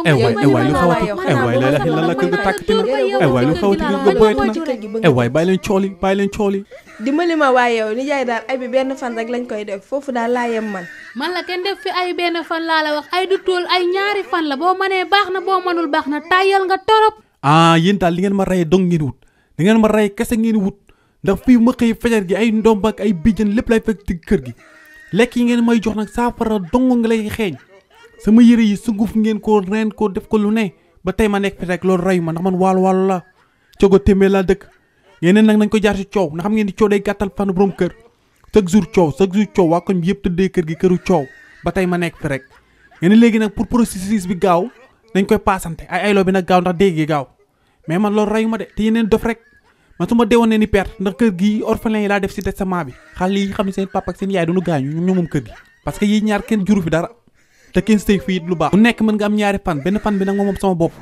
yow waay lu xawati waay la kër ga tàkkati na waay lu xawati nga boyati na waay bàyyi leen cooli dimbali ma waaye yow nijaay daal ay bi benn fan rek lañ koy def foofu daal laa yem man la kenn def fi ay benn fan laa la wax ay du tool ay ñaari fan la boo mënee baax na boo mënul baax na tàyyal nga torop yéen daal li ngeen ma rey dong ngeen wut da ngeen ma rey kese ngeen wut ndax fii ma xëy fajar gi ay ndomb ak ay bijjan lépp lay fekk ci kër gi lekk yi ngeen may jox nag saafara dong nga lay xeeñ sama yére yi sunguf ngeen ko reen ko def ko lu ne ba tey ma nekk fi rek loolu reyu ma ndax man waalo la cogo témbee laa dëkk yeneen nag nañ ko jaar ci coow ndax xam ngeen di coow day gàttal fan borom kër chaque jour coow waa koñ bi yëpp tëddee kër gi këru coow ba tey ma nekk fi rek yeneen léegi nag pour processus bi gaaw nañ koy paasante ay ayloo bi nag gaaw ndax dégg gi gaaw mais man loolu reyu ma de te yeneen dof rek man su ma deewoon ne ni perte ndax kër gi orphelin yi laa def si testament bi xale yi xam ne seen papa ak seen yaay duñu gaañu ñoom moom kër gi parce que yi ñaar kenn juru fi dara te kenn sëy fii lu baax bu nekk mën nga am ñaari fan benn fan bi nag moom sama bopp